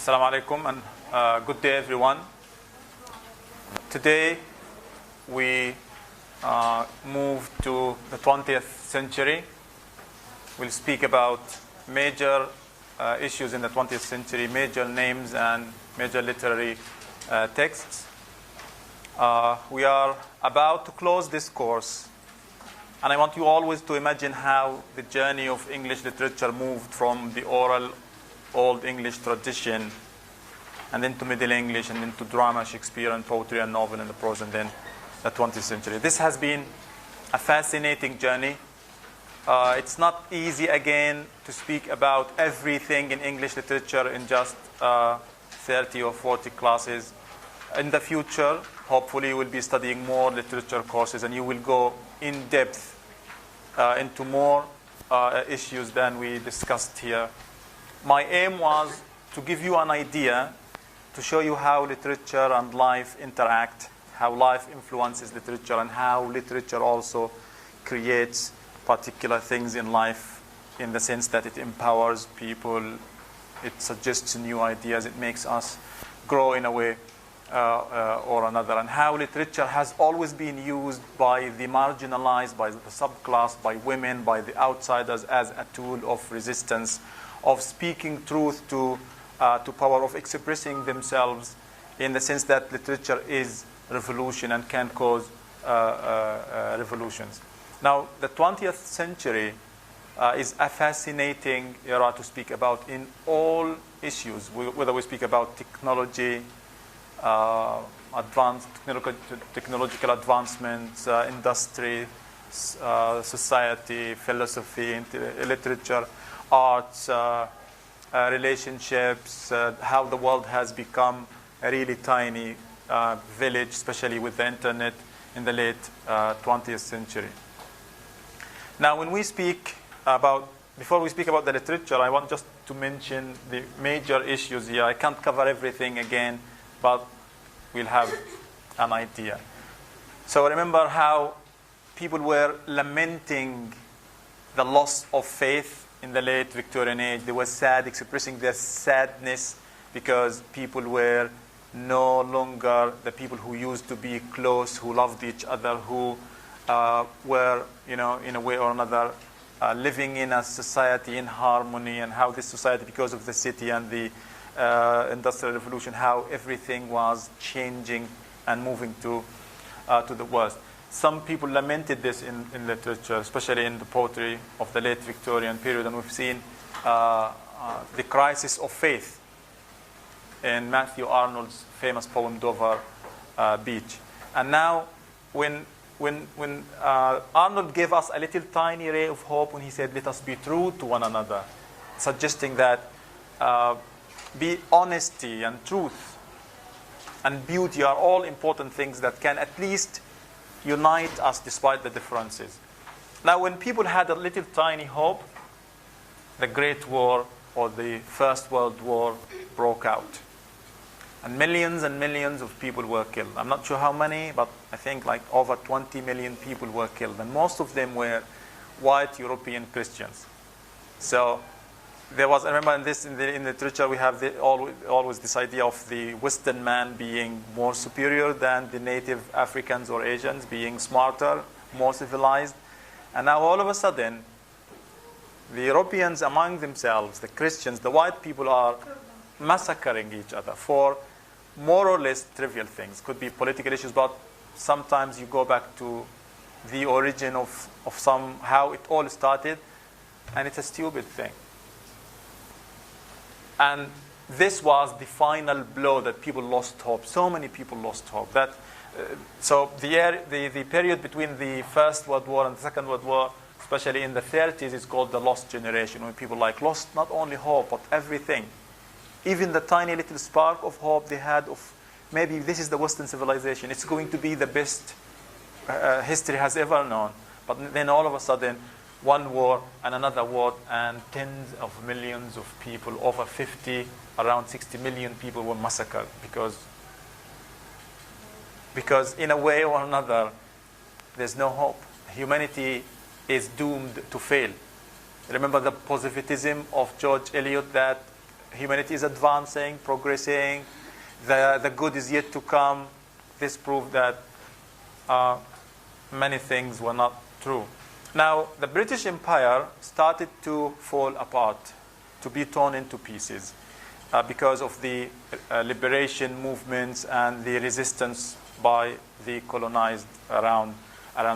Assalamu alaikum and good day everyone. Today we move to the 20th century. We'll speak about major issues in the 20th century, major names and major literary texts. We are about to close this course, and I want you always to imagine how the journey of English literature moved from the oral Old English tradition and into Middle English and into drama, Shakespeare, and poetry and novel and the prose, and then the 20th century. This has been a fascinating journey. It's not easy, again, to speak about everything in English literature in just 30 or 40 classes. In the future, hopefully, we'll be studying more literature courses, and you will go in depth into more issues than we discussed here. My aim was to give you an idea, to show you how literature and life interact, how life influences literature, and how literature also creates particular things in life, in the sense that it empowers people, it suggests new ideas, it makes us grow in a way or another, and how literature has always been used by the marginalized, by the subclass, by women, by the outsiders as a tool of resistance, of speaking truth to power, of expressing themselves, in the sense that literature is revolution and can cause revolutions. Now, the 20th century is a fascinating era to speak about in all issues, whether we speak about technology, technological advancements, industry, society, philosophy, literature, arts, relationships, how the world has become a really tiny village, especially with the internet in the late 20th century. Now, when we speak about, before we speak about the literature, I want just to mention the major issues here. I can't cover everything again, but we'll have an idea. So remember how people were lamenting the loss of faith in the late Victorian age. They were sad, expressing their sadness because people were no longer the people who used to be close, who loved each other, who were, in a way or another, living in a society in harmony, and how this society, because of the city and the Industrial Revolution, how everything was changing and moving to the worst. Some people lamented this in literature, especially in the poetry of the late Victorian period, and we've seen the crisis of faith in Matthew Arnold's famous poem Dover Beach. And now, when Arnold gave us a little tiny ray of hope when he said, "Let us be true to one another," suggesting that be honesty and truth and beauty are all important things that can at least unite us despite the differences. Now, when people had a little tiny hope, the Great War or the First World War broke out. And millions of people were killed. I'm not sure how many, but I think like over 20 million people were killed. And most of them were white European Christians. So there was, I remember in literature, we have always this idea of the Western man being more superior than the native Africans or Asians, being smarter, more civilized. And now all of a sudden, the Europeans among themselves, the Christians, the white people, are massacring each other for more or less trivial things. Could be political issues, but sometimes you go back to the origin of how it all started, and it's a stupid thing. And this was the final blow that people lost hope. So many people lost hope. So the period between the First World War and the Second World War, especially in the 30s, is called the lost generation, when people lost not only hope, but everything. Even the tiny little spark of hope they had of maybe this is the Western civilization. It's going to be the best history has ever known. But then all of a sudden, one war and another war, and tens of millions of people, over 50, around 60 million people were massacred because in a way or another, there's no hope. Humanity is doomed to fail. Remember the positivism of George Eliot, that humanity is advancing, progressing, the good is yet to come. This proved that many things were not true. Now, the British Empire started to fall apart, to be torn into pieces because of the liberation movements and the resistance by the colonized around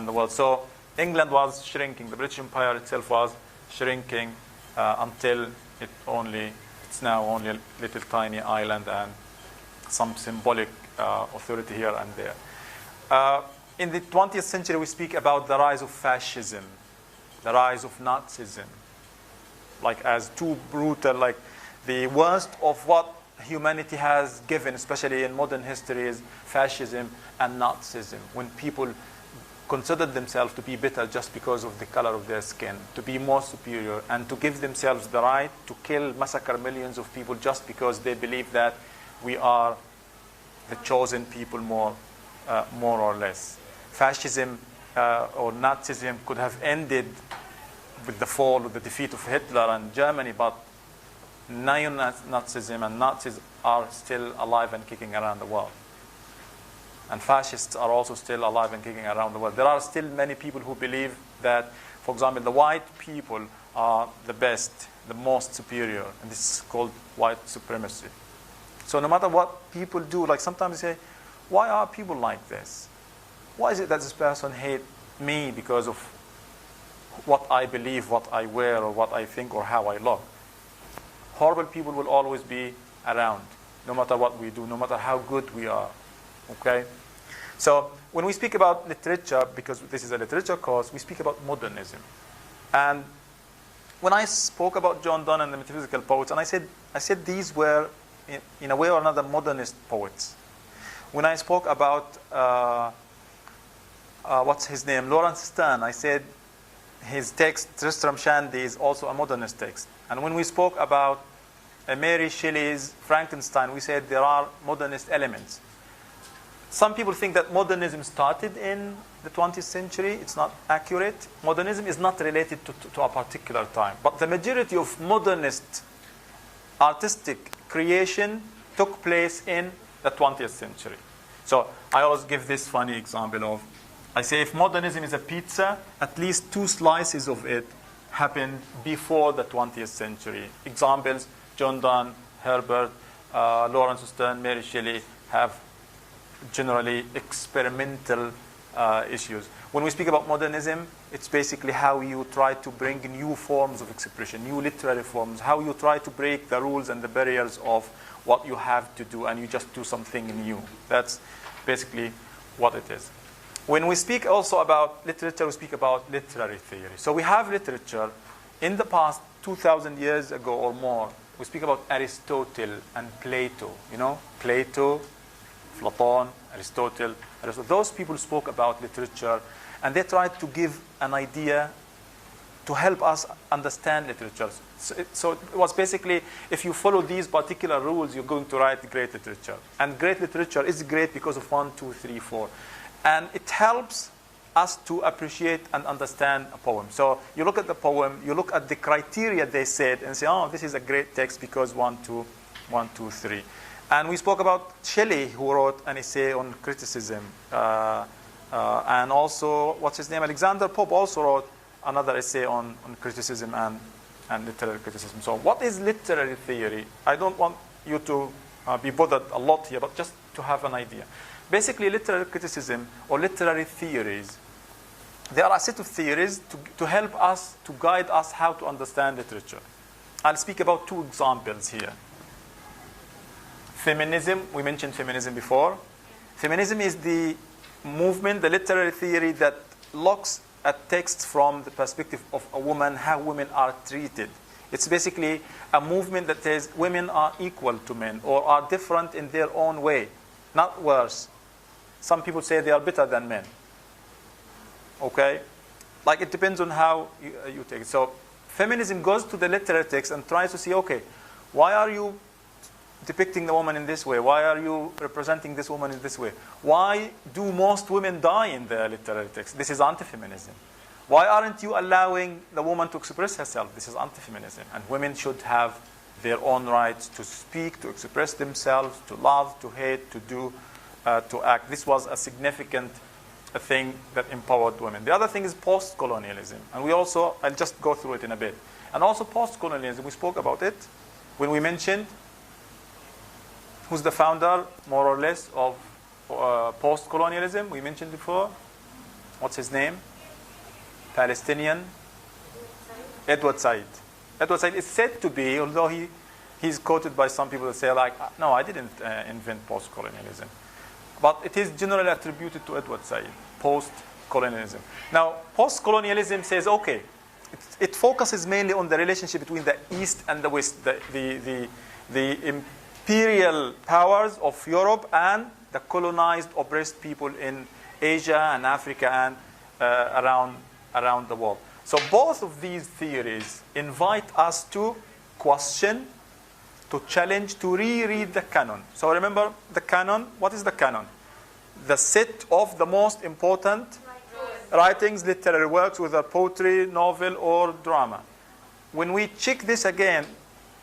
the world. So England was shrinking. The British Empire itself was shrinking until it's now only a little tiny island and some symbolic authority here and there. In the 20th century, we speak about the rise of fascism, the rise of Nazism, like as too brutal, like the worst of what humanity has given, especially in modern history, is fascism and Nazism, when people considered themselves to be better just because of the color of their skin, to be more superior, and to give themselves the right to kill, massacre millions of people just because they believe that we are the chosen people more or less. Fascism or Nazism could have ended with the fall or the defeat of Hitler and Germany, but neo-Nazism and Nazis are still alive and kicking around the world. And fascists are also still alive and kicking around the world. There are still many people who believe that, for example, the white people are the best, the most superior, and this is called white supremacy. So no matter what people do, like sometimes they say, why are people like this? Why is it that this person hates me because of what I believe, what I wear, or what I think, or how I look? Horrible people will always be around, no matter what we do, no matter how good we are. Okay? So when we speak about literature, because this is a literature course, we speak about modernism. And when I spoke about John Donne and the metaphysical poets, and I said these were, in a way or another, modernist poets. When I spoke about what's his name, Lawrence Sterne, I said his text Tristram Shandy is also a modernist text. And when we spoke about Mary Shelley's Frankenstein, we said there are modernist elements. Some people think that modernism started in the 20th century. It's not accurate. Modernism is not related to a particular time. But the majority of modernist artistic creation took place in the 20th century. So I always give this funny example of, I say if modernism is a pizza, at least 2 slices of it happened before the 20th century. Examples, John Donne, Herbert, Lawrence Sterne, Mary Shelley have generally experimental issues. When we speak about modernism, it's basically how you try to bring new forms of expression, new literary forms, how you try to break the rules and the barriers of what you have to do, and you just do something new. That's basically what it is. When we speak also about literature, we speak about literary theory. So we have literature in the past 2,000 years ago or more. We speak about Aristotle and Plato. You know, Plato, Platon, Aristotle. Those people spoke about literature, and they tried to give an idea to help us understand literature. So it was basically, if you follow these particular rules, you're going to write great literature. And great literature is great because of 1, 2, 3, 4. And it helps us to appreciate and understand a poem. So you look at the poem, you look at the criteria they said, and say, oh, this is a great text because 1, 2, 3. And we spoke about Shelley, who wrote an essay on criticism. And also, what's his name? Alexander Pope also wrote another essay on criticism and literary criticism. So what is literary theory? I don't want you to be bothered a lot here, but just to have an idea. Basically, literary criticism or literary theories, they are a set of theories to help us, to guide us how to understand literature. I'll speak about 2 examples here. Feminism, we mentioned feminism before. Feminism is the movement, the literary theory that looks at texts from the perspective of a woman, how women are treated. It's basically a movement that says women are equal to men or are different in their own way, not worse. Some people say they are better than men. Okay? Like it depends on how you take it. So feminism goes to the literary text and tries to see, okay, why are you depicting the woman in this way? Why are you representing this woman in this way? Why do most women die in the literary text? This is anti-feminism. Why aren't you allowing the woman to express herself? This is anti-feminism. And women should have their own rights to speak, to express themselves, to love, to hate, to do, to act. This was a significant thing that empowered women. The other thing is post-colonialism. And we also, I'll just go through it in a bit. And also post-colonialism, we spoke about it when we mentioned who's the founder, more or less, of post-colonialism. We mentioned before. What's his name? Palestinian. Edward Said. Edward Said is said to be, although he's quoted by some people that say like, no, I didn't invent post-colonialism. But it is generally attributed to Edward Said, post-colonialism. Now, post-colonialism says, okay, it focuses mainly on the relationship between the East and the West, the imperial powers of Europe and the colonized, oppressed people in Asia and Africa and around the world. So both of these theories invite us to question, to challenge, to reread the canon. So remember the canon. What is the canon? The set of the most important writings, literary works, whether poetry, novel, or drama. When we check this again,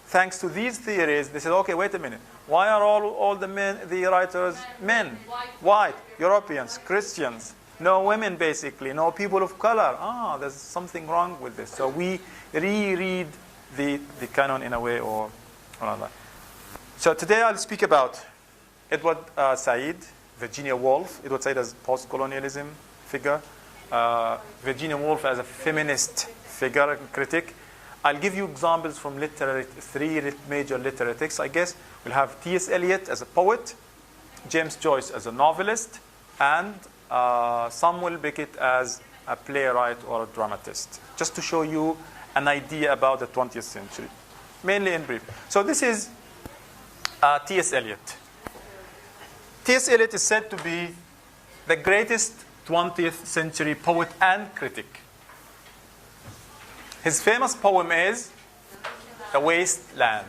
thanks to these theories, they said, okay, wait a minute. Why are all the writers men? White, Europeans, Christians. No women, basically. No people of color. There's something wrong with this. So we reread the canon in a way or another. So today I'll speak about Edward Said, Virginia Woolf. Edward Said as post-colonialism figure. Virginia Woolf as a feminist figure, critic. I'll give you examples from three major literary texts, I guess. We'll have T.S. Eliot as a poet, James Joyce as a novelist, and Samuel Beckett as a playwright or a dramatist, just to show you an idea about the 20th century, mainly in brief. So this is T.S. Eliot. T.S. Eliot is said to be the greatest 20th century poet and critic. His famous poem is The Wasteland,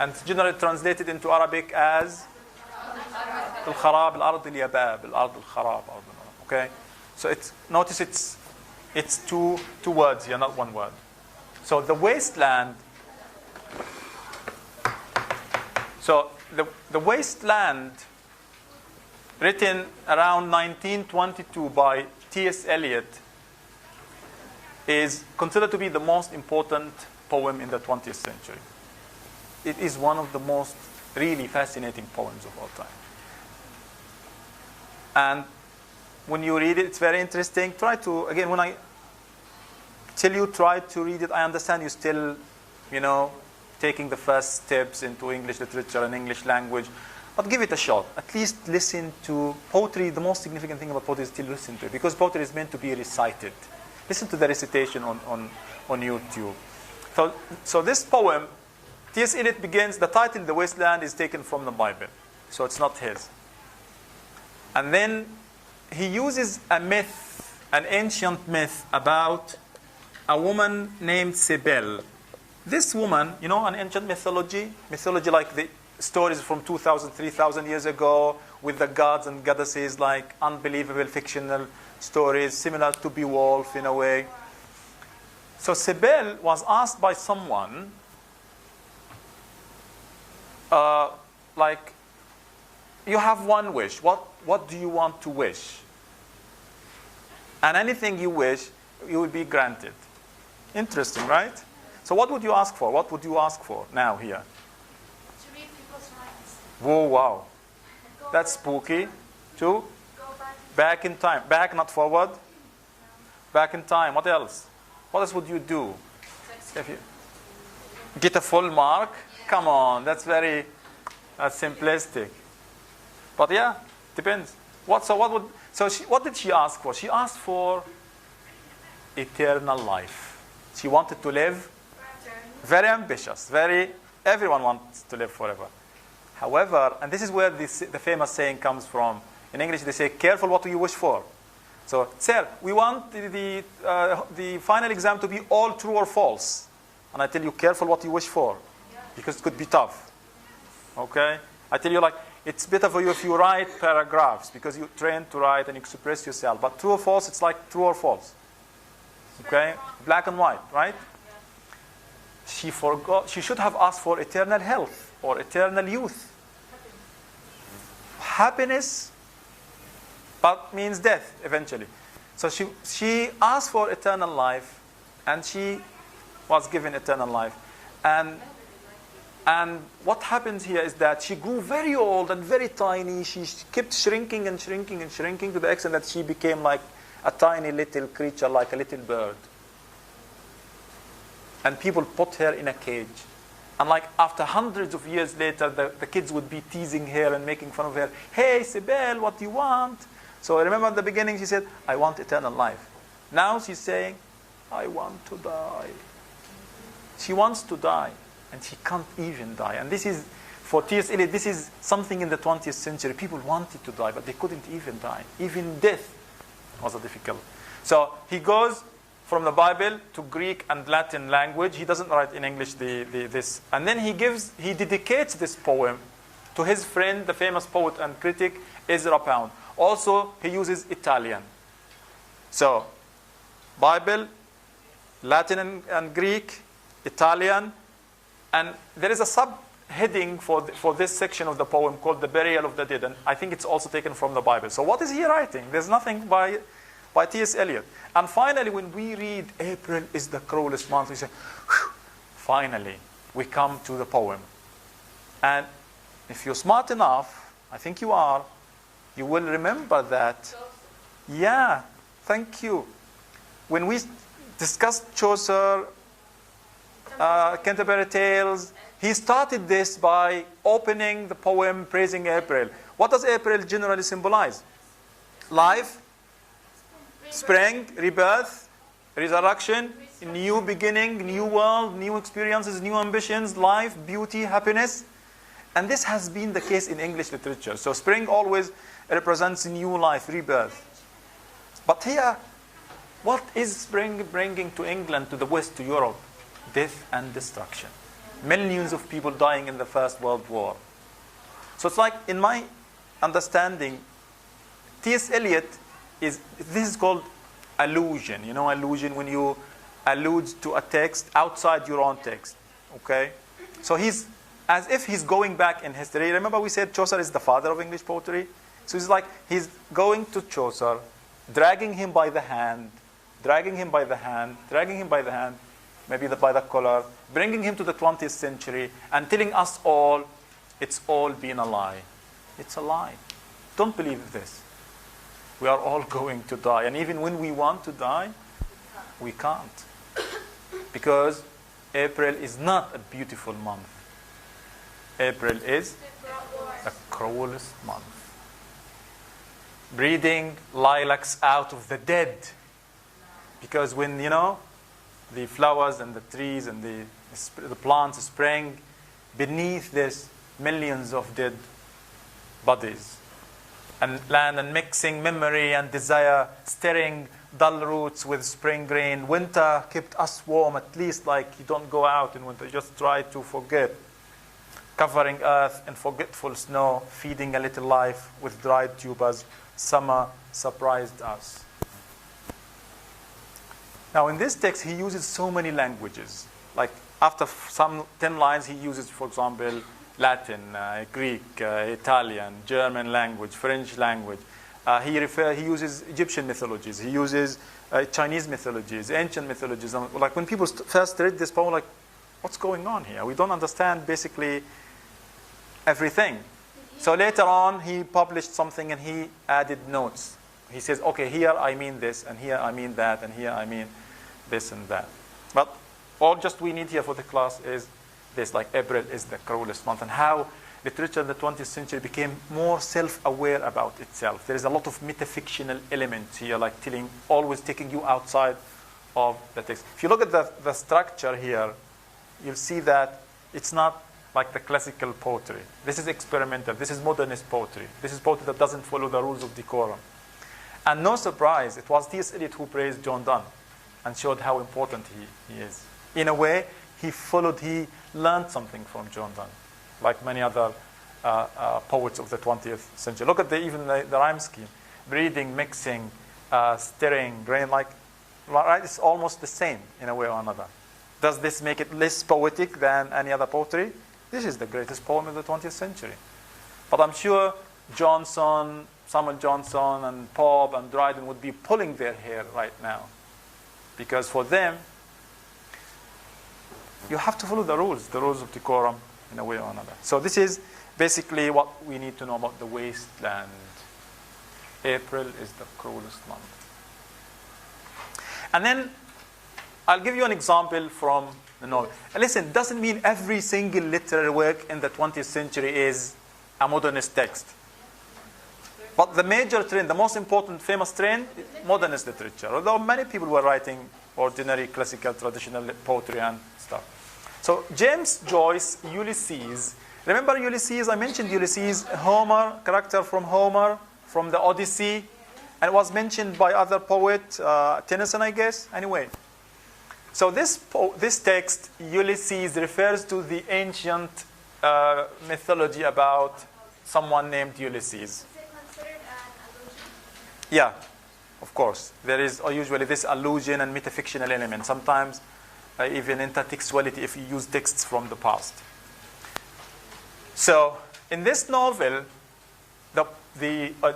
and it's generally translated into Arabic as الخراب الأرض اليباب الأرض الخراب. Okay, so notice it's two words here, not one word. So the wasteland. So the wasteland, written around 1922 by T.S. Eliot, is considered to be the most important poem in the 20th century. It is one of the most really fascinating poems of all time. And when you read it, it's very interesting. Try to, again, when I tell you try to read it, I understand you still, taking the first steps into English literature and English language. But give it a shot. At least listen to poetry. The most significant thing about poetry is still listen to it, because poetry is meant to be recited. Listen to the recitation on YouTube. So this poem, T.S. Eliot begins, the title, The Wasteland, is taken from the Bible. So it's not his. And then he uses a myth, an ancient myth about a woman named Cybele. This woman, an ancient mythology like the stories from 2,000, 3,000 years ago with the gods and goddesses, like unbelievable fictional stories, similar to Beowulf in a way. So Cybele was asked by someone, you have one wish. What do you want to wish? And anything you wish, you will be granted. Interesting, right? So what would you ask for? What would you ask for now here? To read people's minds. Whoa, wow. That's spooky. To? Go back in time. Back, not forward. Back in time. What else? What else would you do? If you get a full mark? Come on, that's simplistic. But yeah, depends. What did she ask for? She asked for eternal life. She wanted to live. Very ambitious. Everyone wants to live forever. However, and this is where the famous saying comes from. In English, they say, "Careful what you wish for." So, sir, we want the final exam to be all true or false. And I tell you, careful what you wish for, because it could be tough. Okay? I tell you, it's better for you if you write paragraphs, because you're trained to write and express yourself. But true or false, it's like true or false. Okay? Black and white, right? she forgot. She should have asked for eternal health or eternal youth. Happiness, but means death eventually. So she asked for eternal life, and she was given eternal life. And what happens here is that she grew very old and very tiny. She kept shrinking and shrinking and shrinking to the extent that she became like a tiny little creature, like a little bird. And people put her in a cage. And like after hundreds of years later, the kids would be teasing her and making fun of her. Hey, Sibel, what do you want? So I remember at the beginning she said, I want eternal life. Now she's saying, I want to die. She wants to die, and she can't even die. And this is, for T.S. Eliot, this is something in the 20th century. People wanted to die, but they couldn't even die. Even death was a difficult. So he goes from the Bible to Greek and Latin language. He doesn't write in English this. And then he dedicates this poem to his friend, the famous poet and critic, Ezra Pound. Also, he uses Italian. So, Bible, Latin and Greek, Italian, and there is a subheading for this section of the poem called The Burial of the Dead, and I think it's also taken from the Bible. So what is he writing? There's nothing by T.S. Eliot. And finally, when we read April is the cruellest month, we say, finally, we come to the poem. And if you're smart enough, I think you are, you will remember that. Yeah, thank you. When we discussed Chaucer, Canterbury Tales, he started this by opening the poem praising April. What does April generally symbolize? Life, spring, rebirth, resurrection, new beginning, new world, new experiences, new ambitions, life, beauty, happiness. And this has been the case in English literature. So spring always represents new life, rebirth. But here, what is spring bringing to England, to the West, to Europe? Death and destruction. Millions of people dying in the First World War. So it's like, in my understanding, T.S. Eliot this is called allusion. You know allusion, when you allude to a text outside your own text. Okay? So he's, as if he's going back in history. Remember we said Chaucer is the father of English poetry? So it's like he's going to Chaucer, dragging him by the hand, dragging him by the hand, dragging him by the hand, maybe by the collar, bringing him to the 20th century, and telling us all, it's all been a lie. It's a lie. Don't believe this. We are all going to die. And even when we want to die, we can't. Because April is not a beautiful month. April is the cruelest month. Breeding lilacs out of the dead. Because when, the flowers and the trees and the plants spring, beneath this, millions of dead bodies. And land and mixing memory and desire, stirring dull roots with spring rain. Winter kept us warm, at least like you don't go out in winter, just try to forget. Covering earth in forgetful snow, feeding a little life with dried tubers. Summer surprised us. Now in this text, he uses so many languages. Like after some 10 lines, he uses, for example, Latin, Greek, Italian, German language, French language. He uses Egyptian mythologies. He uses Chinese mythologies, ancient mythologies. Like when people first read this poem, like, what's going on here? We don't understand basically everything. So later on, he published something and he added notes. He says, okay, here I mean this, and here I mean that, and here I mean this and that. But all just we need here for the class is this, like April is the cruelest month, and how literature in the 20th century became more self-aware about itself. There is a lot of metafictional elements here, like always taking you outside of the text. If you look at the structure here, you'll see that it's not like the classical poetry. This is experimental. This is modernist poetry. This is poetry that doesn't follow the rules of decorum. And no surprise, it was T.S. Eliot who praised John Donne and showed how important he is. In a way, he learned something from John Donne, like many other poets of the 20th century. Look at even the rhyme scheme. Breeding, mixing, stirring, grain, right? It's almost the same in a way or another. Does this make it less poetic than any other poetry? This is the greatest poem of the 20th century. But I'm sure Johnson, Samuel Johnson, and Pope and Dryden would be pulling their hair right now. Because for them, you have to follow the rules of decorum in a way or another. So this is basically what we need to know about the wasteland. April is the cruelest month. And then I'll give you an example from the novel. And listen, it doesn't mean every single literary work in the 20th century is a modernist text. But the major trend, the most important famous trend, modernist literature. Although many people were writing ordinary, classical, traditional poetry and stuff. So James Joyce, Ulysses. Remember Ulysses? I mentioned Ulysses, Homer, character from Homer, from the Odyssey. And it was mentioned by other poet, Tennyson, I guess. Anyway. So this text, Ulysses, refers to the ancient mythology about someone named Ulysses. Is it considered an allusion? Yeah, of course. There is usually this allusion and metafictional element. Sometimes even intertextuality if you use texts from the past. So in this novel,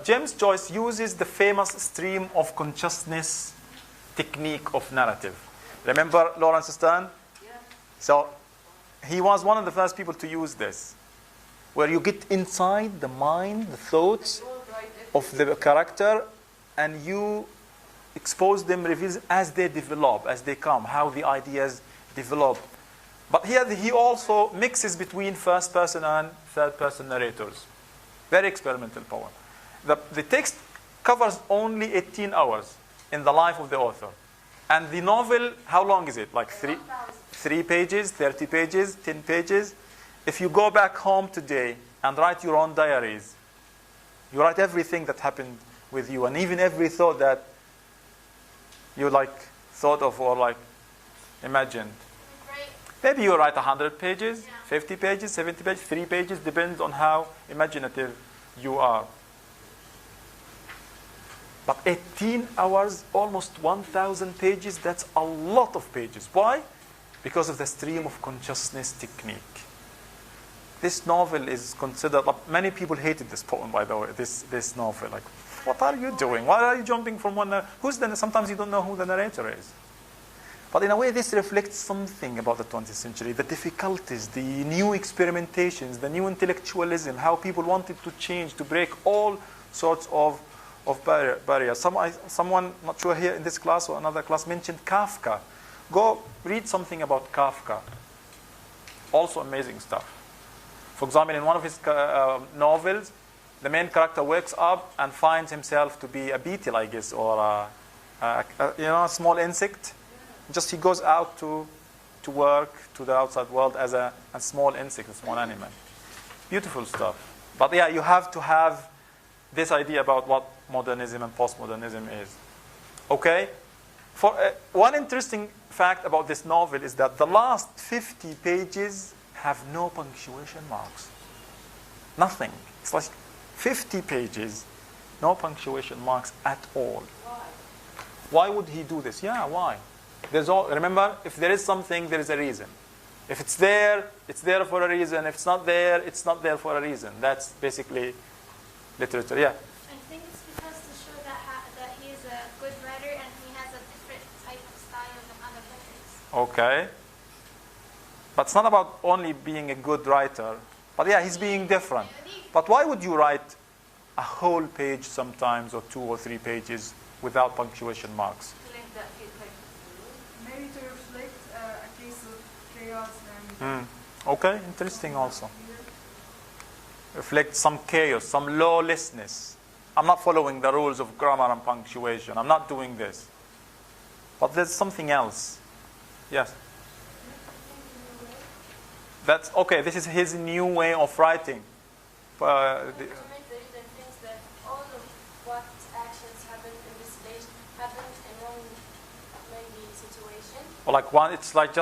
James Joyce uses the famous stream of consciousness technique of narrative. Remember Lawrence Stern? Yeah. So he was one of the first people to use this, where you get inside the mind, the thoughts of the character, and you expose them, reveal them as they develop, as they come, how the ideas develop. But here he also mixes between first person and third person narrators. Very experimental poem. The text covers only 18 hours in the life of the author. And the novel, how long is it? Like 3 pages, 30 pages, 10 pages? If you go back home today and write your own diaries, you write everything that happened with you, and even every thought that you thought of or imagined. Great. Maybe you write 100 pages, Yeah. 50 pages, 70 pages, 3 pages, depends on how imaginative you are. But 18 hours, almost 1,000 pages, that's a lot of pages. Why? Because of the stream of consciousness technique. This novel is considered, many people hated this poem, by the way, this novel. What are you doing? Why are you jumping from one? Sometimes you don't know who the narrator is. But in a way, this reflects something about the 20th century, the difficulties, the new experimentations, the new intellectualism, how people wanted to change, to break all sorts of barriers. Someone, not sure here in this class or another class, mentioned Kafka. Go read something about Kafka. Also amazing stuff. For example, in one of his novels, the main character wakes up and finds himself to be a beetle, I guess, or a small insect. Just he goes out to work, to the outside world as a small insect, a small animal. Beautiful stuff. But yeah, you have to have this idea about what modernism and postmodernism is. Okay? For one interesting fact about this novel is that the last 50 pages have no punctuation marks. Nothing. It's like 50 pages, no punctuation marks at all. Why would he do this? Yeah, why? Remember, if there is something, there is a reason. If it's there for a reason. If it's not there for a reason. That's basically literature. Yeah? I think it's because to show that he is a good writer and he has a different type of style than other writers. Okay. But it's not about only being a good writer. But yeah, he's being different. But why would you write a whole page sometimes, or 2 or 3 pages, without punctuation marks? Maybe to reflect a case of chaos and Okay, interesting also. Reflect some chaos, some lawlessness. I'm not following the rules of grammar and punctuation. I'm not doing this. But there's something else. Yes? That's okay. This is his new way of writing. To make the reader thinks that all of what actions happened in this page happened in one maybe situation. Or it's like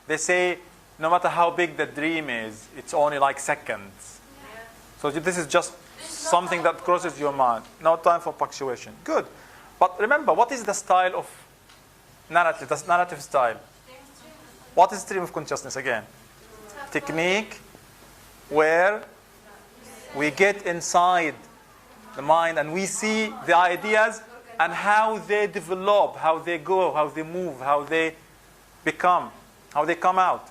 they say no matter how big the dream is, it's only like seconds. Yeah. So this is just something that crosses your mind. No time for punctuation. Good. But remember, what is the style of narrative, that's narrative style. What is stream of consciousness again? Technique where we get inside the mind and we see the ideas and how they develop, how they go, how they move, how they become, how they come out.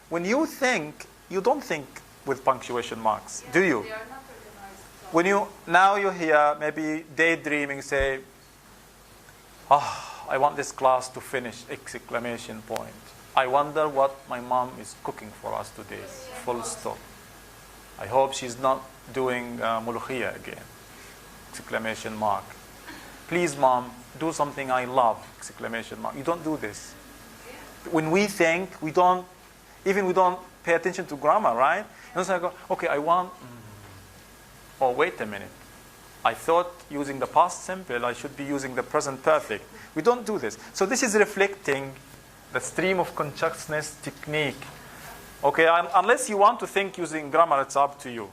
When you think, you don't think with punctuation marks, do you? They are not organized. When you hear maybe daydreaming, say, I want this class to finish, exclamation point. I wonder what my mom is cooking for us today, full stop. I hope she's not doing mulukhiyah again, exclamation mark. Please, mom, do something I love, exclamation mark. You don't do this. When we think, we don't pay attention to grammar, right? And so I go, okay, I want, oh, wait a minute. I thought using the past simple, I should be using the present perfect. We don't do this. So this is reflecting the stream of consciousness technique. Okay, unless you want to think using grammar, it's up to you.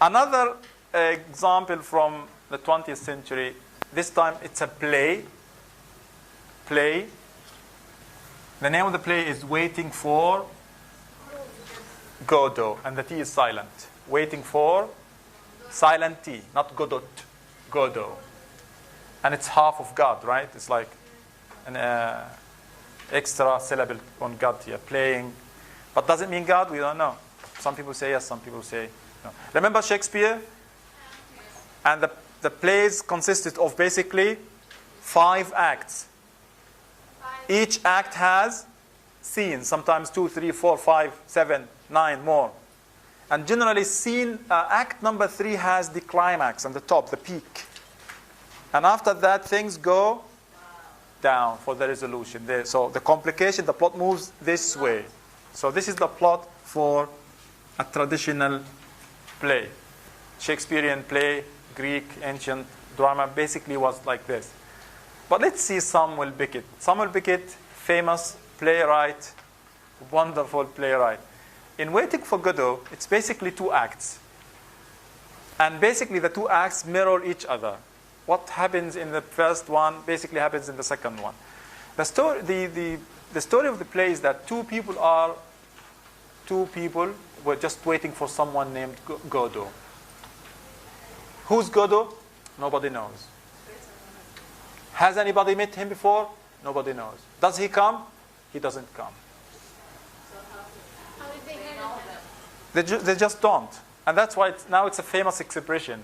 Another example from the 20th century, this time it's a play. Play. The name of the play is Waiting for Godot, and the T is silent. Waiting for silent T, not Godot, Godot. And it's half of God, right? It's like an extra syllable on God here, playing. But does it mean God? We don't know. Some people say yes, some people say no. Remember Shakespeare? And the plays consisted of basically 5 acts. Each act has scenes, sometimes 2, 3, 4, 5, 7, 9 more. And generally scene, act number 3 has the climax and the top, the peak. And after that, things go down for the resolution. So the complication, the plot moves this way. So this is the plot for a traditional play. Shakespearean play, Greek, ancient drama, basically was like this. But let's see Samuel Beckett. Samuel Beckett, famous playwright, wonderful playwright. In Waiting for Godot, it's basically 2 acts. And basically the 2 acts mirror each other. What happens in the first one basically happens in the second one. The story of the play is that two people were just waiting for someone named Godot. Who's Godot? Nobody knows. Has anybody met him before? Nobody knows. Does he come? He doesn't come. How did they hear them? They just don't. And that's why now it's a famous expression.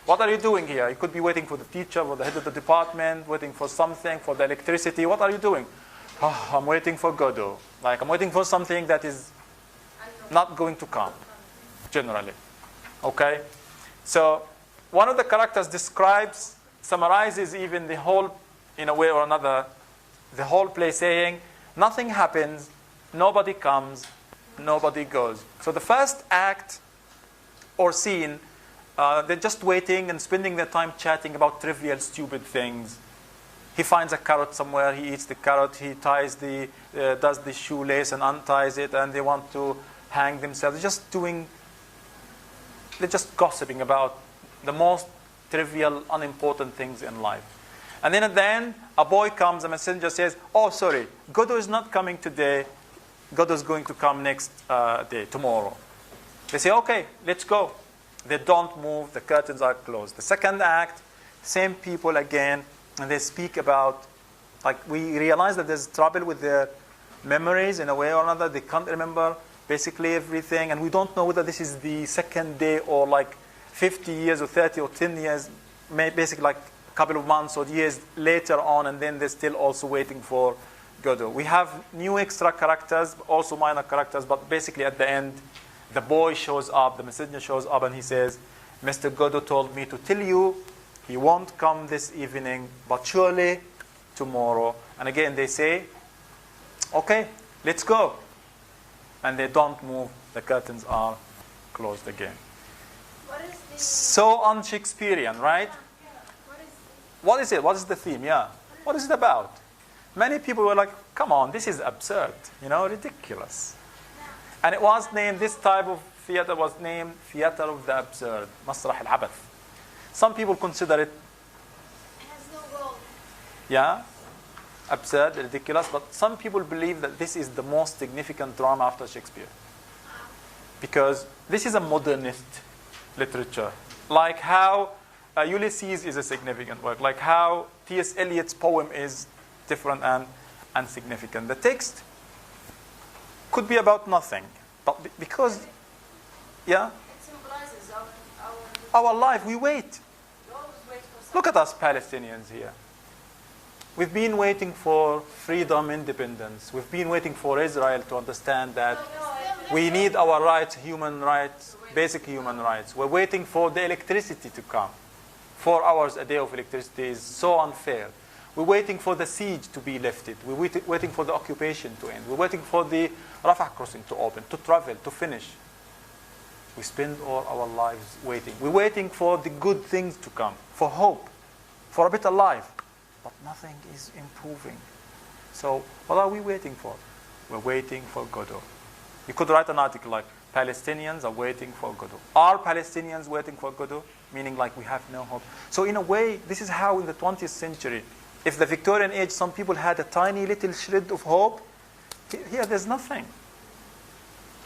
What are you doing here? You could be waiting for the teacher, or the head of the department, waiting for something, for the electricity. What are you doing? Oh, I'm waiting for Godot. Like I'm waiting for something that is not going to come, generally. Okay? So one of the characters summarizes even the whole, in a way or another, the whole play saying, nothing happens, nobody comes, nobody goes. So the first act or scene, they're just waiting and spending their time chatting about trivial, stupid things. He finds a carrot somewhere, he eats the carrot, he does the shoelace and unties it, and they want to hang themselves. They're just gossiping about the most trivial, unimportant things in life. And then at the end, a boy comes, a messenger says, oh, sorry, Godot is not coming today. Godot is going to come next day, tomorrow. They say, okay, let's go. They don't move, the curtains are closed. The second act, same people again, and they speak about, like we realize that there's trouble with their memories in a way or another. They can't remember basically everything, and we don't know whether this is the second day or like 50 years or 30 or 10 years, basically like a couple of months or years later on, and then they're still also waiting for Godot. We have new extra characters, also minor characters, but basically at the end, the boy shows up, the messenger shows up, and he says, Mr. Godot told me to tell you he won't come this evening, but surely tomorrow. And again, they say, okay, let's go. And they don't move, the curtains are closed again. What is the... So un-Shakespearean, right? What is it? What is the theme? Yeah. What is it about? Many people were like, come on, this is absurd, ridiculous. And it was named, this type of theater was named Theater of the Absurd, Masrah al-Abath. Some people consider it. It has no goal. Yeah? absurd, ridiculous, but some people believe that this is the most significant drama after Shakespeare. Because this is a modernist literature. Like how Ulysses is a significant work, like how T.S. Eliot's poem is different and significant. The text could be about nothing, but because, yeah, It symbolizes our our life, we wait. we always wait for something. Look at us Palestinians here. We've been waiting for freedom, independence. We've been waiting for Israel to understand that we need our rights, human rights, basic human rights. We're waiting for the electricity to come. 4 hours a day of electricity is so unfair. We're waiting for the siege to be lifted. We're waiting for the occupation to end. We're waiting for the Rafah crossing to open, to travel, to finish. We spend all our lives waiting. We're waiting for the good things to come, for hope, for a better life. But nothing is improving. So what are we waiting for? We're waiting for Godot. You could write an article like, Palestinians are waiting for Godot. Are Palestinians waiting for Godot? Meaning like we have no hope. So in a way, this is how in the 20th century, if the Victorian age, some people had a tiny little shred of hope, here there's nothing.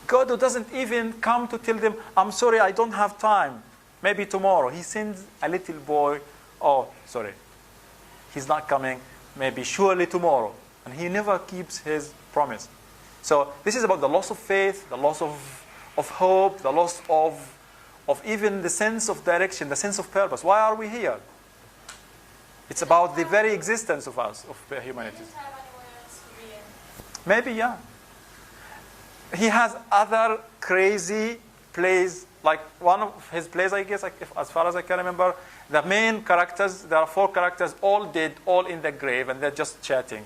Godot doesn't even come to tell them, I'm sorry, I don't have time. Maybe tomorrow. He sends a little boy, oh, sorry, he's not coming, maybe surely tomorrow. And he never keeps his promise. So this is about the loss of faith, the loss of hope, the loss of even the sense of direction, the sense of purpose. Why are we here? It's about the very existence of us, of humanity. Didn't have anywhere else to be in. Maybe, yeah. He has other crazy plays, like one of his plays, I guess, as far as I can remember, the main characters, there are 4 characters, all dead, all in the grave, and they're just chatting.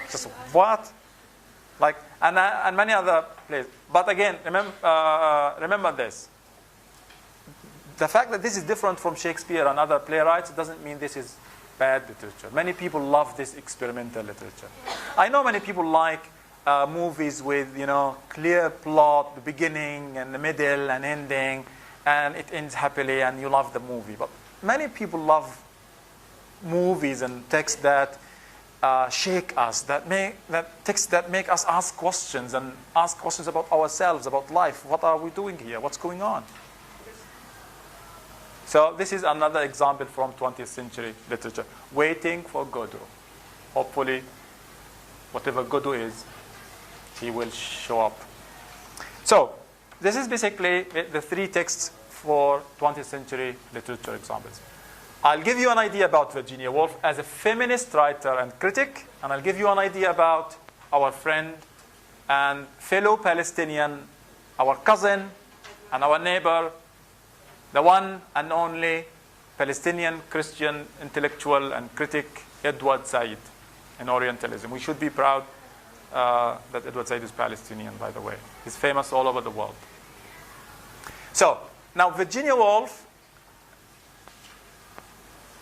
Just what? Like, and many other plays. But again, remember this. The fact that this is different from Shakespeare and other playwrights doesn't mean this is bad literature. Many people love this experimental literature. I know many people like movies with, clear plot, the beginning and the middle and ending, and it ends happily and you love the movie. But many people love movies and texts that shake us, texts that make us ask questions and ask questions about ourselves, about life. What are we doing here? What's going on? So this is another example from 20th century literature. Waiting for Godot. Hopefully, whatever Godot is, he will show up. So this is basically the 3 texts for 20th century literature examples. I'll give you an idea about Virginia Woolf as a feminist writer and critic, and I'll give you an idea about our friend and fellow Palestinian, our cousin and our neighbor, the one and only Palestinian Christian intellectual and critic, Edward Said, in Orientalism. We should be proud that Edward Said is Palestinian, by the way. He's famous all over the world. So, now Virginia Woolf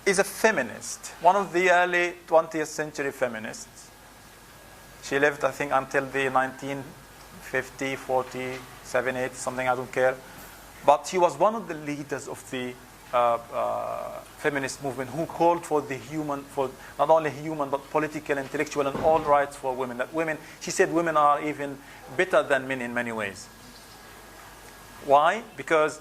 is a feminist, one of the early 20th century feminists. She lived, I think, until the 1950, 40, 7, 8, something, I don't care. But she was one of the leaders of the feminist movement who called for the human, for not only human, but political, intellectual, and all rights for women. That women, she said women are even better than men in many ways. Why? Because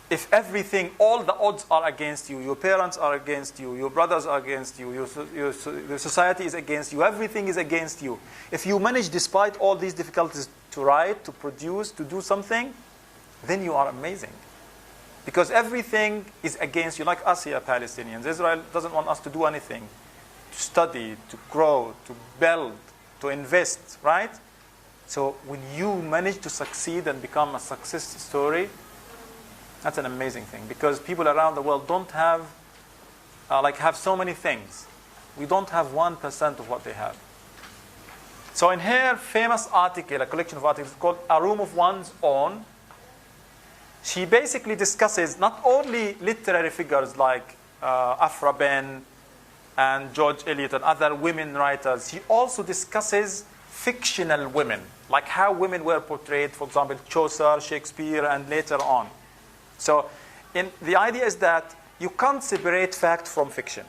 if everything, all the odds are against you, your parents are against you, your brothers are against you, your society is against you, everything is against you. If you manage, despite all these difficulties, to write, to produce, to do something, then you are amazing. Because everything is against you, like us here, Palestinians. Israel doesn't want us to do anything, to study, to grow, to build, to invest, right? So when you manage to succeed and become a success story, that's an amazing thing. Because people around the world don't have, have so many things. We don't have 1% of what they have. So in her famous article, a collection of articles called A Room of One's Own, she basically discusses not only literary figures like Afra Ben and George Eliot and other women writers. She also discusses fictional women, like how women were portrayed, for example, Chaucer, Shakespeare, and later on. So the idea is that you can't separate fact from fiction.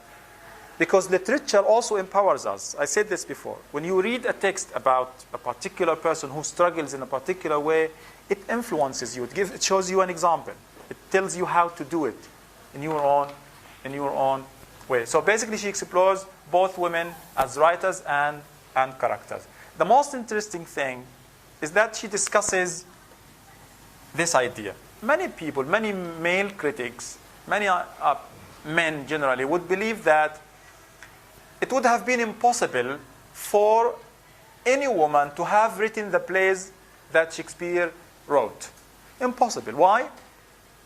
Because literature also empowers us. I said this before. When you read a text about a particular person who struggles in a particular way, it influences you. It shows you an example. It tells you how to do it in your own way. So basically, she explores both women as writers and characters. The most interesting thing is that she discusses this idea. Many people, many male critics, many men generally would believe that it would have been impossible for any woman to have written the plays that Shakespeare wrote. Impossible. Why?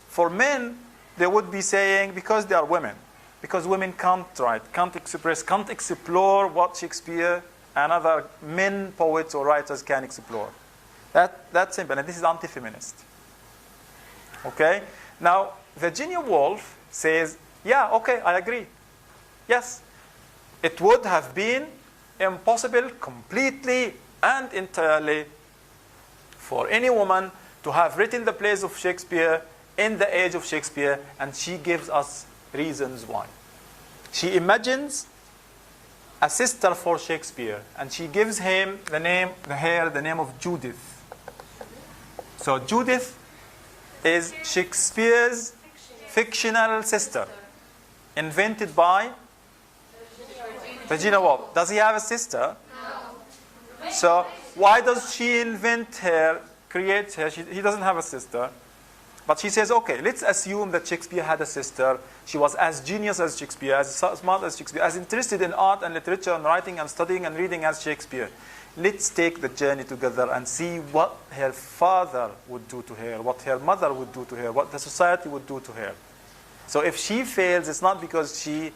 For men, they would be saying, because they are women. Because women can't write, can't express, can't explore what Shakespeare and other men, poets, or writers can explore. That's simple. And this is anti-feminist. Okay? Now, Virginia Woolf says, yeah, okay, I agree. Yes. It would have been impossible completely and entirely for any woman to have written the plays of Shakespeare in the age of Shakespeare, and she gives us reasons why. She imagines a sister for Shakespeare, and she gives him the name of Judith. So Judith is Shakespeare's fictional sister, invented by Virginia Woolf. Does he have a sister? No. So why does she invent her, create her? He doesn't have a sister. But she says, okay, let's assume that Shakespeare had a sister. She was as genius as Shakespeare, as smart as Shakespeare, as interested in art and literature and writing and studying and reading as Shakespeare. Let's take the journey together and see what her father would do to her, what her mother would do to her, what the society would do to her. So if she fails, it's not because she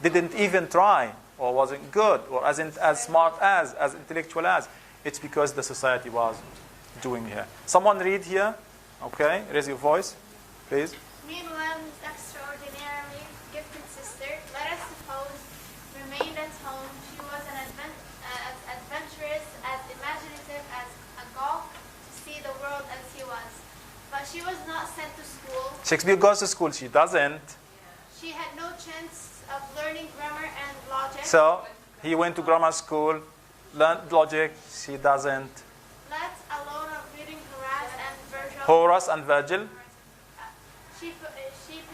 didn't even try or wasn't good or isn't as smart as intellectual as. It's because the society was doing her. Someone read here. Okay, raise your voice, please. Meanwhile, his extraordinarily gifted sister, let us suppose, remained at home. She was as adventurous, as imaginative as a Gaul to see the world as he was. But she was not sent to school. Shakespeare goes to school. She doesn't. She had no chance of learning grammar and logic. So he went to grammar school, learned logic. She doesn't. Let alone of reading Horace and Virgil. She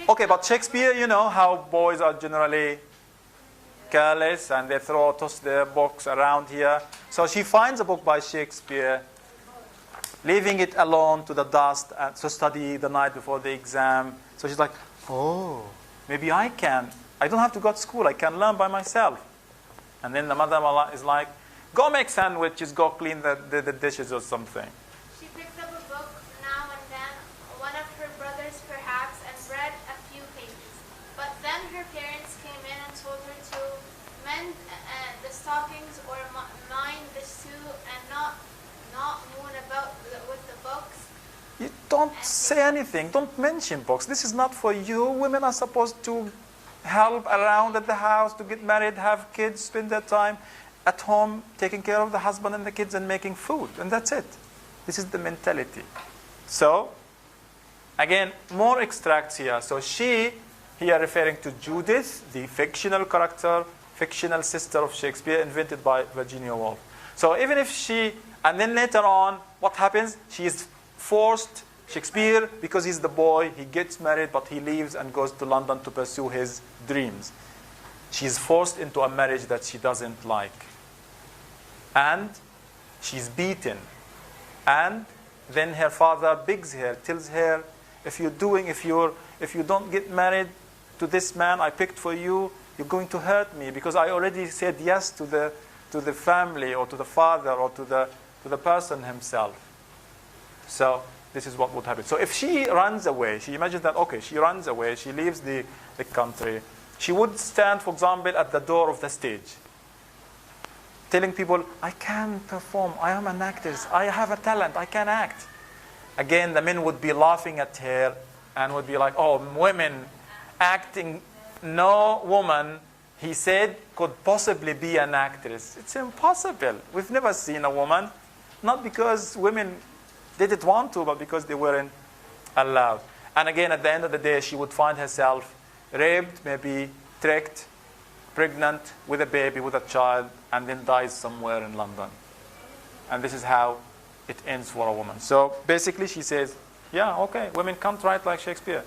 Okay, but Shakespeare, you know how boys are generally careless and they toss their books around here. So she finds a book by Shakespeare, leaving it alone to the dust and to study the night before the exam. So she's like, oh, maybe I can. I don't have to go to school. I can learn by myself. And then the mother is like, go make sandwiches, go clean the dishes or something. She picked up a book now and then, one of her brothers perhaps, and read a few pages. But then her parents came in and told her to mend the stockings or mind the stew and not moon about with the books. You don't say anything. Don't mention books. This is not for you. Women are supposed to help around at the house, to get married, have kids, spend their time at home, taking care of the husband and the kids and making food. And that's it. This is the mentality. So, again, more extracts here. So she, here referring to Judith, the fictional character, fictional sister of Shakespeare, invented by Virginia Woolf. So even if she, and then later on, what happens? She is forced, Shakespeare, because he's the boy, he gets married, but he leaves and goes to London to pursue his dreams. She's forced into a marriage that she doesn't like. And she's beaten. And then her father begs her, tells her, if you don't get married to this man I picked for you, you're going to hurt me because I already said yes to the family or to the father or to the person himself. So this is what would happen. So if she runs away, she imagines that, okay, she runs away, she leaves the country. She would stand, for example, at the door of the stage, telling people, I can perform, I am an actress, I have a talent, I can act. Again, the men would be laughing at her and would be like, oh, women acting, no woman, he said, could possibly be an actress. It's impossible. We've never seen a woman, not because women didn't want to, but because they weren't allowed. And again, at the end of the day, she would find herself raped, maybe tricked, pregnant with a baby, with a child, and then dies somewhere in London. And this is how it ends for a woman. So basically she says, yeah, okay, women can't write like Shakespeare.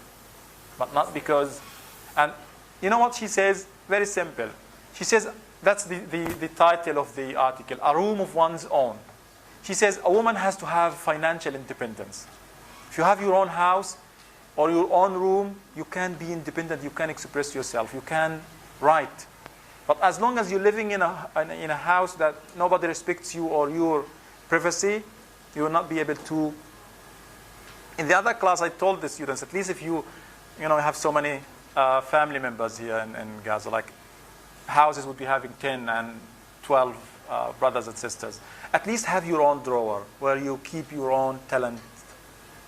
But not because... And you know what she says? Very simple. She says, that's the title of the article, A Room of One's Own. She says, a woman has to have financial independence. If you have your own house or your own room, you can be independent, you can express yourself, you can write. But as long as you're living in a house that nobody respects you or your privacy, you will not be able to. In the other class, I told the students, at least if you have so many family members here in Gaza, like houses would be having 10 and 12 brothers and sisters. At least have your own drawer where you keep your own talent,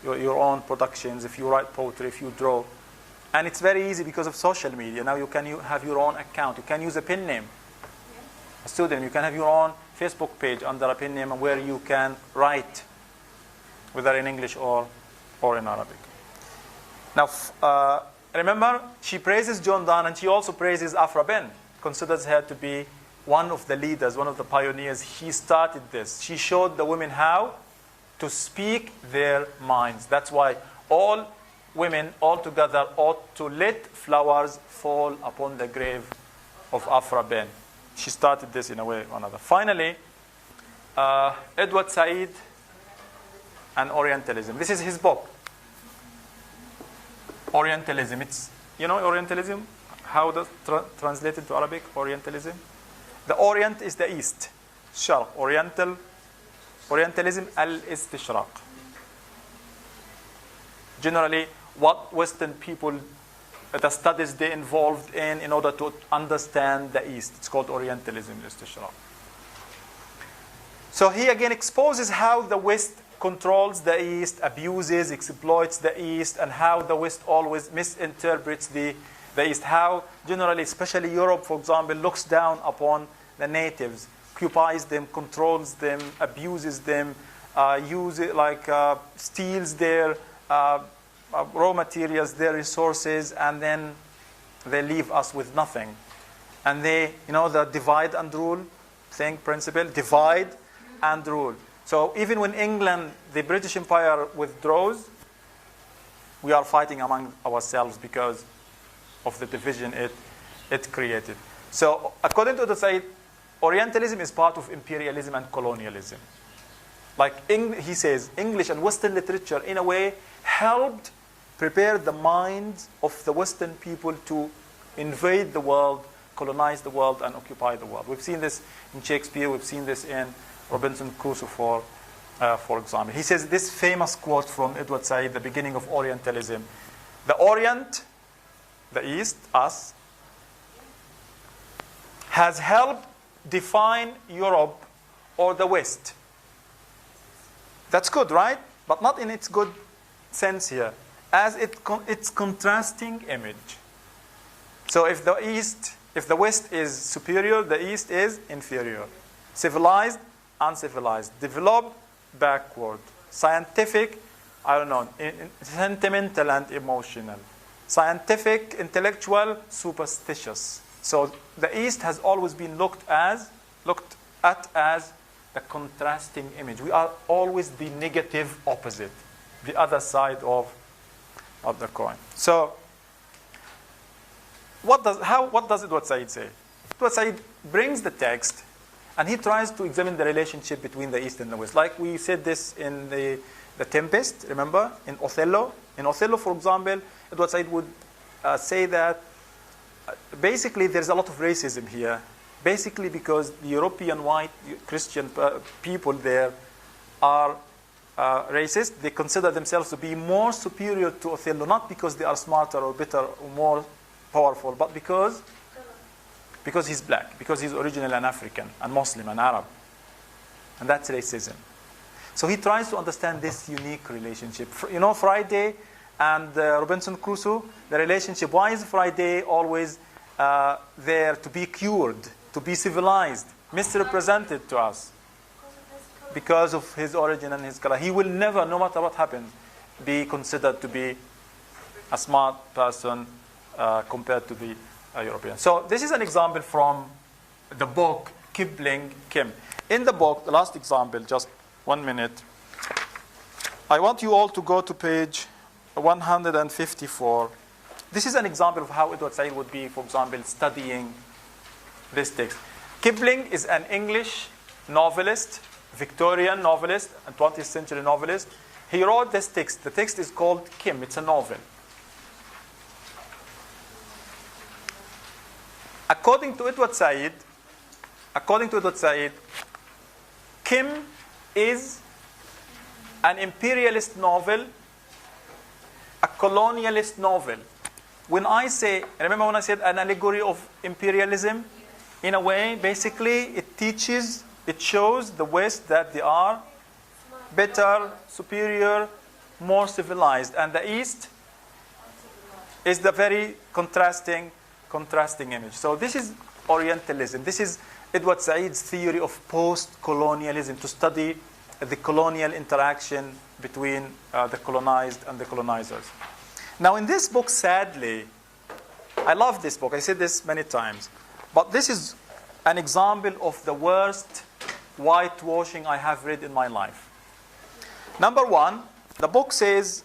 your own productions, if you write poetry, if you draw. And it's very easy because of social media. Now you can have your own account. You can use a pen name. A pseudonym. You can have your own Facebook page under a pen name where you can write, whether in English or in Arabic. Now, remember, she praises John Donne and she also praises Afra Ben, considers her to be one of the leaders, one of the pioneers. She started this. She showed the women how to speak their minds. That's why all women altogether ought to let flowers fall upon the grave of Afra Ben. She started this in a way or another. Finally, Edward Said and Orientalism. This is his book. Orientalism. It's, Orientalism? How does translate into Arabic, Orientalism? The Orient is the East. Sharq. Orientalism, al-istishraq. Generally, what Western people, the studies they involved in order to understand the East. It's called Orientalism, al-istishraq. So he again exposes how the West controls the East, abuses, exploits the East, and how the West always misinterprets the East. How generally, especially Europe, for example, looks down upon the natives, occupies them, controls them, abuses them, steals their raw materials, their resources, and then they leave us with nothing. And they, the divide and rule principle, divide and rule. So even when England, the British Empire withdraws, we are fighting among ourselves because of the division it created. So according to the Said, Orientalism is part of imperialism and colonialism. He says, English and Western literature, in a way, helped prepare the minds of the Western people to invade the world, colonize the world, and occupy the world. We've seen this in Shakespeare. We've seen this in Robinson Crusoe, for example. He says this famous quote from Edward Said, the beginning of Orientalism. The Orient, the East, us, has helped define Europe or the West. That's good, right? But not in its good sense here, as its contrasting image. So if the West is superior, the East is inferior. Civilized, uncivilized. Developed, backward. Scientific, sentimental and emotional. Scientific, intellectual, superstitious. So the East has always been looked at as the contrasting image. We are always the negative opposite, the other side of the coin. So what does Edward Said say? Edward Said brings the text and he tries to examine the relationship between the East and the West. Like we said this in the Tempest, remember? In Othello. In Othello, for example, Edward Said would say that basically there's a lot of racism here. Basically because the European white Christian people there are racist. They consider themselves to be more superior to Othello, not because they are smarter or better or more powerful, but because he's black, because he's originally an African and Muslim and Arab. And that's racism. So he tries to understand this unique relationship. Friday and Robinson Crusoe, the relationship. Why is Friday always there to be cured, to be civilized, misrepresented to us? Because of his origin and his color. He will never, no matter what happens, be considered to be a smart person compared to the European. So this is an example from the book Kipling, Kim. In the book, the last example, just 1 minute, I want you all to go to page 154. This is an example of how Edward Said would be, for example, studying this text. Kipling is an English novelist, Victorian novelist, and 20th century novelist. He wrote this text. The text is called Kim. It's a novel. According to Edward Said, Kim is an imperialist novel, a colonialist novel. When I say, remember when I said an allegory of imperialism? In a way, basically, it shows the West that they are better, superior, more civilized. And the East is the very contrasting image. So this is Orientalism. This is Edward Said's theory of post-colonialism, to study the colonial interaction between the colonized and the colonizers. Now, in this book, sadly, I love this book. I said this many times. But this is an example of the worst whitewashing I have read in my life. Number one, the book says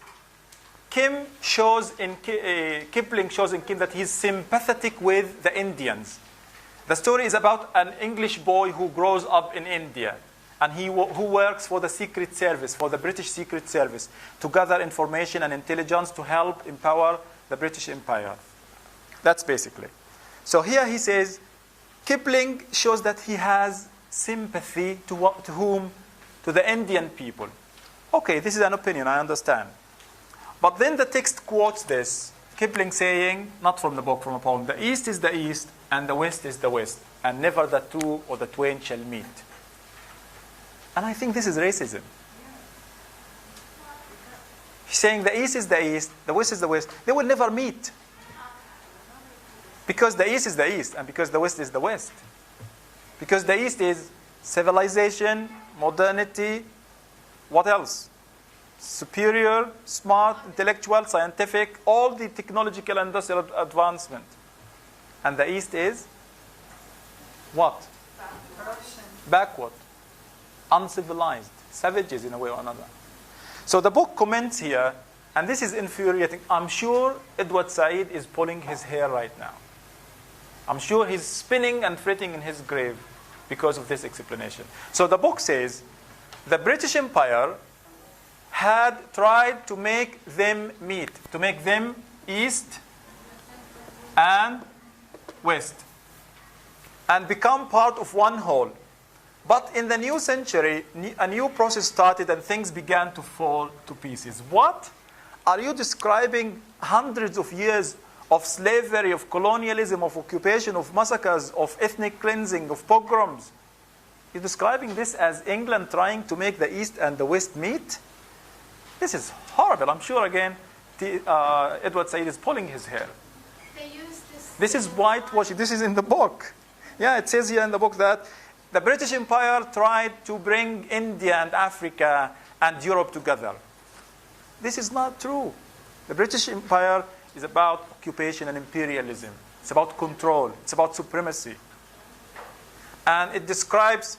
Kipling shows in Kim that he's sympathetic with the Indians. The story is about an English boy who grows up in India, and who works for the Secret Service, for the British Secret Service, to gather information and intelligence to help empower the British Empire. That's basically. So here he says, Kipling shows that he has sympathy to whom? To the Indian people. Okay, this is an opinion, I understand. But then the text quotes this, Kipling saying, not from the book, from a poem, the East is the East and the West is the West, and never the two or the twain shall meet. And I think this is racism. He's saying the East is the East, the West is the West. They will never meet. Because the East is the East, and because the West is the West. Because the East is civilization, modernity, what else? Superior, smart, intellectual, scientific, all the technological and industrial advancement. And the East is what? Backward, uncivilized, savages in a way or another. So the book comments here, and this is infuriating. I'm sure Edward Said is pulling his hair right now. I'm sure he's spinning and fretting in his grave because of this explanation. So the book says, the British Empire had tried to make them meet, to make them East and West, and become part of one whole. But in the new century, a new process started and things began to fall to pieces. What? Are you describing hundreds of years of slavery, of colonialism, of occupation, of massacres, of ethnic cleansing, of pogroms? You're describing this as England trying to make the East and the West meet? This is horrible. I'm sure, again, Edward Said is pulling his hair. They use This is whitewashing. This is in the book. Yeah, it says here in the book that the British Empire tried to bring India and Africa and Europe together. This is not true. The British Empire is about occupation and imperialism. It's about control. It's about supremacy. And it describes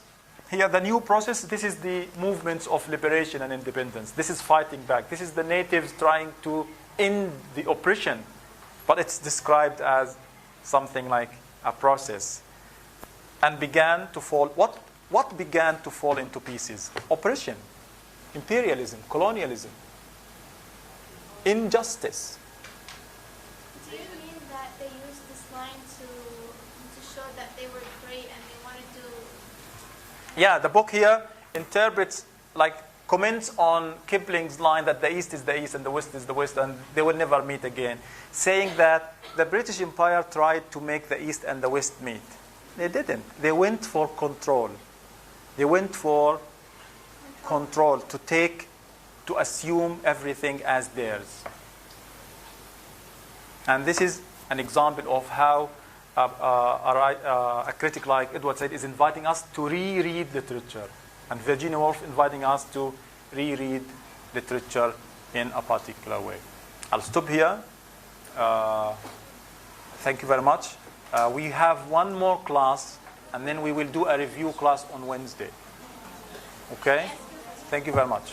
here the new process. This is the movements of liberation and independence. This is fighting back. This is the natives trying to end the oppression. But it's described as something like a process. And began to fall. What began to fall into pieces? Oppression, imperialism, colonialism, injustice. Do you mean that they used this line to show that they were great and they wanted to... Yeah, the book here interprets, like, comments on Kipling's line that the East is the East and the West is the West and they will never meet again, saying that the British Empire tried to make the East and the West meet. They didn't. They went for control. They went for control, to assume everything as theirs. And this is an example of how a critic like Edward Said is inviting us to reread literature. And Virginia Woolf inviting us to reread literature in a particular way. I'll stop here. Thank you very much. We have one more class, and then we will do a review class on Wednesday. Okay? Thank you very much.